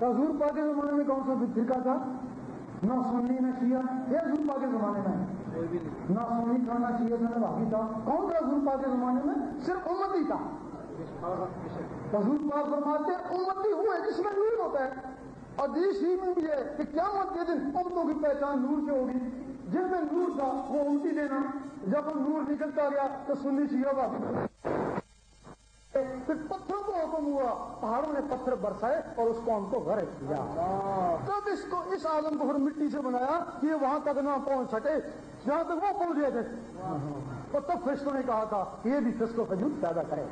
حضور پاک کے زمانے میں کون سا فرقہ تھا؟ نہ سنی نہ شیعہ. یہ حضور پاک کے زمانے میں نہ سنی تھا نہ شیعہ تھا نہ بھابی تھا. کون تھا حضور پاک کے زمانے میں؟ صرف امتی تھا. حضور پاک فرماتے امتی ہوئے جس میں نور ہوتا ہے. حدیث ہی میں بھی ہے کہ قیامت کے دن امتوں کی پہچان نور سے ہوگی. جن میں نور تھا وہ امتی دینا. جب وہ نور نکلتا گیا تو سنی شیعہ کا پھر پتھروں کو حکم ہوا, پہاڑوں نے پتھر برسائے اور اس قوم کو غرق کیا. تب اس عالم کو پھر مٹی سے بنایا کہ یہ وہاں تک نہ پہنچ سکے جہاں تک وہ پہنچ گئے تھے. اور تب فرشتوں نے کہا تھا کہ یہ بھی فسق و فجور پیدا کرے.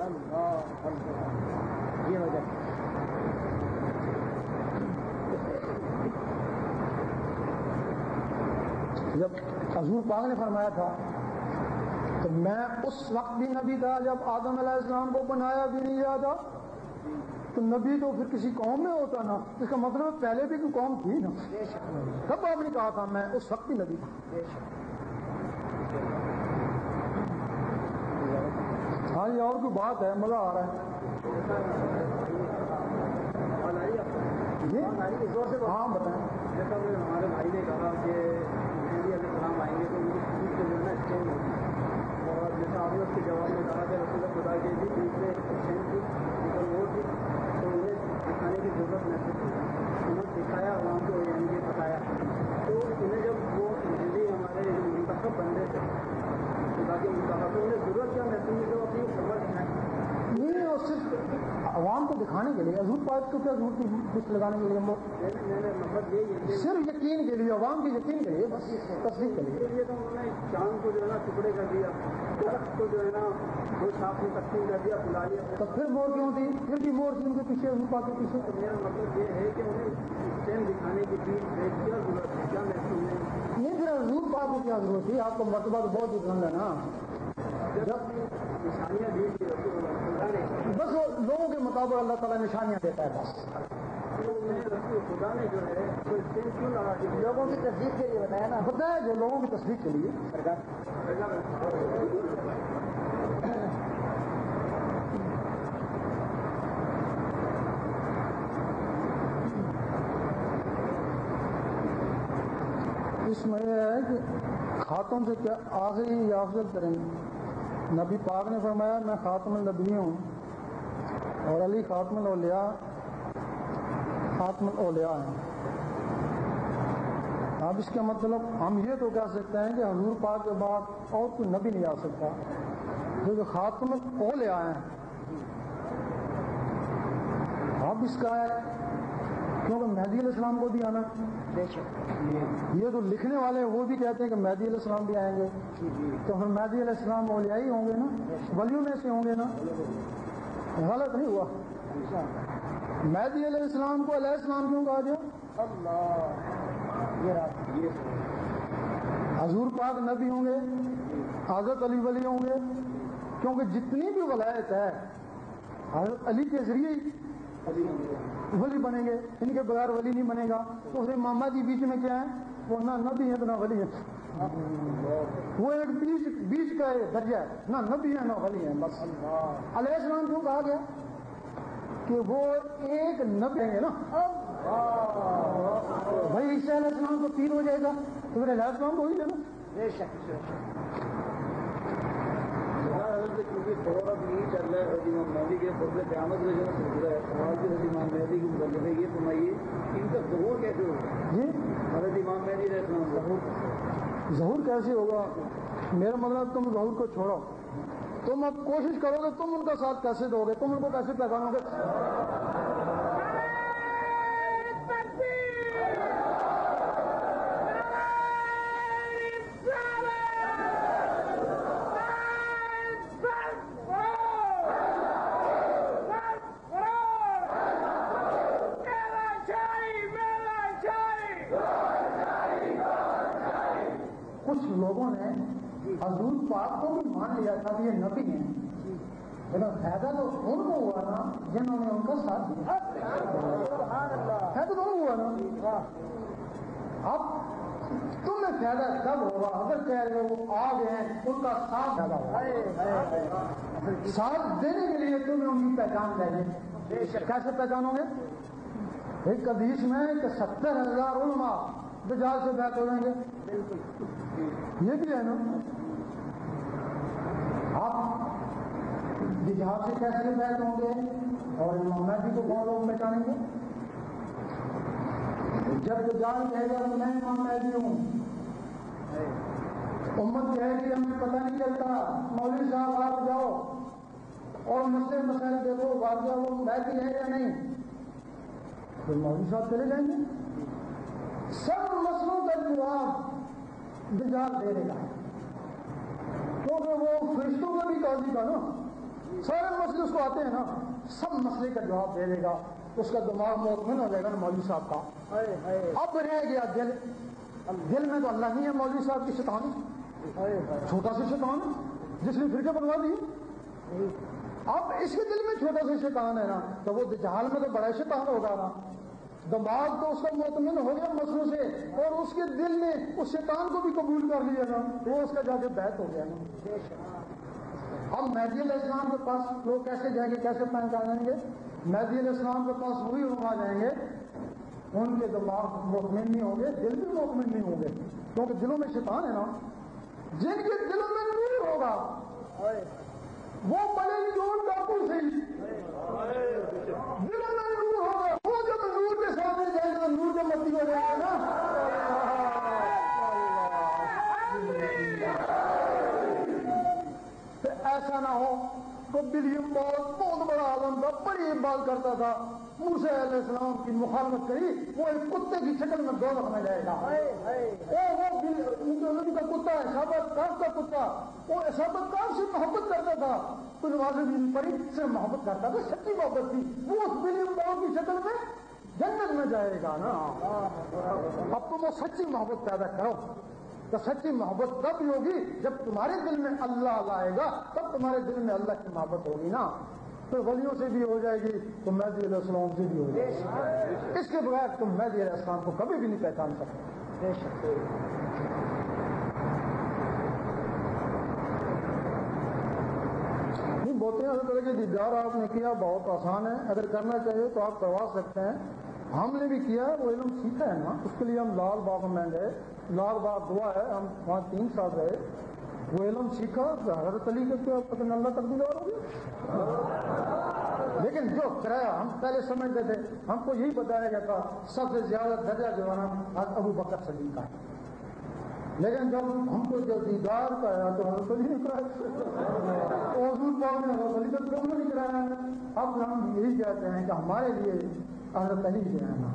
یہ وجہ جب حضور پاک نے فرمایا تھا تو میں اس وقت بھی نبی تھا جب آدم علیہ السلام کو بنایا بھی نہیں گیا تھا. تو نبی تو پھر کسی قوم میں ہوتا نا, اس کا مطلب پہلے بھی کوئی قوم تھی نا. تب آپ نے کہا تھا میں اس وقت بھی نبی تھا. ہاں یہ اور کوئی بات ہے, مزہ آ رہا ہے. ہاں بتائیں. جیسا ہمارے بھائی نے کہا کہ علیہ السلام آئیں گے تو جو ہے نا ایکسچینج ہوگی, اور جیسا آپ نے اس کے جواب میں کہا کہ رسول خدا کے بھی بیچ میں ایکسچینج کی لیکن وہ تھی تو انہیں دکھانے کی ضرورت محسوس کی. انہوں نے دکھایا عوام کو یعنی کہ بتایا. تو انہیں جب وہ دلی ہمارے منتخب بندے تھے خدا کے منتخب, تو انہیں ضرورت کیا محسوس نہیں کہ وہ اپنی خبر دکھائیں. نہیں اور صرف عوام کو دکھانے کے لیے. حضور پاک کو کیا ضرورت تھی کچھ لگانے کے لیے؟ مطلب یہ صرف یقین کے لیے, عوام کے یقین کے لیے, بس تصدیق کے لیے. تو انہوں نے چاند کو جو ہے نا ٹکڑے کر دیا, درخت کو جو ہے نا دو شاخ میں تقسیم کر دیا, بلا لیا. تو پھر مور کیوں تھی؟ پھر بھی مور تھی ان کے پیچھے, حضور پاک کے پیچھے. تو میرا مطلب یہ ہے کہ انہیں ٹائم دکھانے کی بھی کیا ضرورت ہے, کیا محسوس ہے؟ نہیں پھر حضور پاک کو کیا ضرورت تھی؟ آپ کو مرتبہ تو بہت ہی بلند ہے نا. جب نشانیاں دی تھی بس وہ لوگوں کے مطابق اللہ تعالیٰ نشانیاں دیتا ہے. بس خدا نے جو ہے کیوں لگا دی لوگوں کی تصدیق کے لیے بتایا نا, بتایا جو لوگوں کی تصدیق کے لیے. اس میں یہ ہے کہ خاتون سے کیا آخری یا افضل کریں گے. نبی پاک نے فرمایا میں خاتم النبی ہوں اور علی خاتم الاولیاء ہیں. اب اس کا مطلب ہم یہ تو کہہ سکتے ہیں کہ حضور پاک کے بعد اور کوئی نبی نہیں آ سکتا جو خاتم الاولیاء ہیں. اب اس کا ہے کیونکہ مہدی علیہ السلام کو بھی آنا. یہ جو لکھنے والے ہیں وہ بھی کہتے ہیں کہ مہدی علیہ السلام بھی آئیں گے, تو پھر مہدی علیہ السلام اولیاء ہی ہوں گے نا, ولیوں میں سے ہوں گے نا. غلط نہیں ہوا. مہدی علیہ السلام کو علیہ السلام کیوں کہا گیا؟ حضور پاک نبی ہوں گے, حضرت علی ولی ہوں گے, کیونکہ جتنی بھی ولایت ہے حضرت علی کے ذریعے ولی بنیں گے, ان کے بغیر ولی نہیں بنے گا. تو پھر محمد جی بیچ میں کیا ہے, وہ نہ نبی ہے تو نہ ولی ہے. وہ ایک بیچ کا درجہ ہے, نہ نبی ہے نہ ولی ہے. بس علیہ السلام کیوں کہا گیا کہ وہ ایک نبی ہیں نا. بھائی عیسیٰ علیہ السلام کو 3 ہو جائے گا تو پھر علیہ السلام کو ہی لینا. کیونکہ دور اب یہی چل رہا ہے حضرت امام مہدی کے فضل قیامت میں جو ہے سلسلہ ہے, سوال بھی حضرت امام مہدی کے متعلق ہے. یہ فرمائیے ان کا ظہور کیسے ہوگا؟ جی حضرت امام مہدی علیہ السلام ظہور کیسے ہوگا؟ میرا مطلب تم ظہور کو چھوڑو, تم اب کوشش کرو گے تم ان کا ساتھ کیسے دو گے, تم ان کو کیسے پہچانو گے؟ کچھ لوگوں نے حضور پاک کو بھی مان لیا تھا کہ یہ نبی ہیں, لیکن فائدہ تو ان کو ہوا نا جنہوں نے ان کا ساتھ دیا. فائدہ تو ہوا نا. اب تمہیں فائدہ کب ہوگا اگر کہہ رہے ہو وہ آ گئے ہیں ان کا ساتھ فائدہ ہوگا. ساتھ دینے کے لیے تمہیں ان کی پہچان دے دیں. کیسے پہچانو گے؟ ایک حدیث میں کہ 70,000 علماء دجال سے بیعت ہو جائیں گے. یہ بھی ہے نا. آپ دجال سے کیسے بیعت ہوں گے اور امام مہدی کو کون لوگ مٹانیں گے؟ جب دجال کہے گا تو میں امام مہدی ہوں. امت کہے گی ہمیں پتہ نہیں چلتا، مولوی صاحب آپ جاؤ اور مسئلے مسائل دیکھو واقعہ وہ مہدی ہے یا نہیں. تو مولوی صاحب چلے جائیں گے. سب مسئلوں کا جواب دجال دے دے گا، کیونکہ وہ فرشتوں کا بھی قاضی تھا نا. سارے مسئلے اس کو آتے ہیں نا، سب مسئلے کا جواب دے دے گا. اس کا دماغ مطمئن ہو جائے گا نا مولوی صاحب کا. اب رہ گیا دل. دل میں تو اللہ نہیں ہے مولوی صاحب کی شیطان، چھوٹا سا شیطان جس نے فرقے بنوا دی. اب اس کے دل میں چھوٹا سا شیطان ہے نا، تو وہ دجال میں تو بڑا شیطان ہوگا نا. دماغ تو اس کا مطمئن ہو گیا مسئلوں سے، اور اس کے دل نے اس شیطان کو بھی قبول کر لیا نا، وہ اس کا جا کے بیعت ہو گیا نا. اب مہدی علیہ السلام کے پاس لوگ کیسے جائیں گے، کیسے پہچانیں گے؟ مہدی علیہ السلام کے پاس وہی علماء جائیں گے، ان کے دماغ مطمئن نہیں ہوں گے، دل بھی مطمئن نہیں ہوں گے، کیونکہ دلوں میں شیطان ہے نا. جن کے دلوں میں نور ہوگا وہ بڑے چور ڈاکو سے دلوں میں نور ہوگا، وہ جب نور کے سامنے جائے گا نور کے متی ہو جائے گا نا. ایسا نہ ہو تو ولیم بہت بڑا عالم تھا، بڑی بات کرتا تھا، موسیٰ علیہ السلام کی مخالفت کری، وہ ایک کتے کی شکل میں دوزخ میں جائے گا. وہ کا کتا ہے ثابت کاف کا کتا، وہ ثابت کاف سے محبت کرتا تھا، تو نمازیں بھی نہیں پڑھی، صرف محبت کرتا تھا، سچی محبت تھی. وہ اس ولیم کی شکل میں جنت میں جائے گا نا. اب تم وہ سچی محبت پیدا کرو. تو سچی محبت تب ہوگی جب تمہارے دل میں اللہ لائے گا، تب تمہارے دل میں اللہ کی محبت ہوگی نا. تو ولیوں سے بھی ہو جائے گی تو مہدی علیہ السلام سے بھی ہو جائے گی. اس کے بغیر تم مہدی علیہ السلام کو کبھی بھی نہیں پہچان سکتے. بہت ہی طرح کے دیدار آپ نے کیا، بہت آسان ہے، اگر کرنا چاہیے تو آپ کروا سکتے ہیں. ہم نے بھی کیا ہے، وہ علم سیکھا ہے نا. اس کے لیے ہم لال باغ میں گئے، لال باغ دعا ہے، ہم وہاں 3 سال رہے، وہ علم سیکھا. حضرت علی کا کیا پتہ اللہ تک دیدار ہو گیا. لیکن جو کرایہ ہم پہلے سمجھتے تھے، ہم کو یہی بتایا گیا تھا سب سے زیادہ درجہ جو ہے نا ابو بکر صدیق کا ہے. لیکن جب ہم کو جو دیدار کا ہے تو حضرت علی نے کرایا، حضور پاک نے حضرت علی کا کیوں نہیں کرایا. اب ہم یہی کہتے ہیں کہ ہمارے لیے حضرت علی جو ہے نا،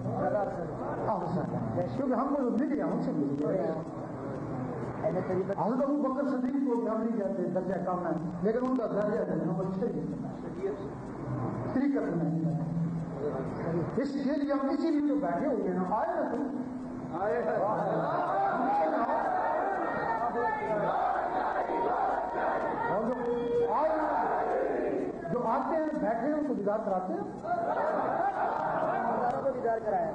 کیونکہ ہم کو جو مل گیا ہم سے مل گیا. حضرت ابو بکر صدیق کو ہم نہیں کہتے درجہ کم ہے، لیکن ان کا درجہ جو ہے نا وہ طریقت میں. اس کے لیے ہم اسی لیے جو بیٹھے ہوئے ہیں نا، آئے نا تم آئے اور جو آتے ہیں بیٹھے ہیں ان کو دیدار کراتے ہیں. دیدار کرایا.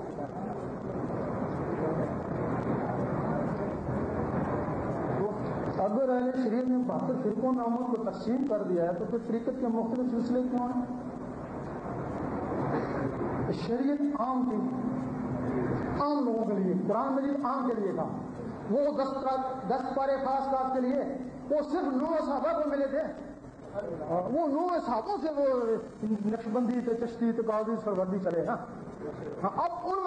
اگر اہل شریعت نے 72 فرقوں ناموں کو تقسیم کر دیا ہے تو پھر طریقت کے مختلف سلسلے کیوں ہیں؟ شریعت عام تھی، عام لوگوں کے لیے، قرآن مجید عام کے لیے تھا. وہ 10 پارے خاص بات کے لیے وہ صرف 9 صحابہ کو ملے تھے. وہ 9 صحابوں سے وہ نقشبندی تھے، چشتی تھے، قادری سروردی چلے نا. اب ان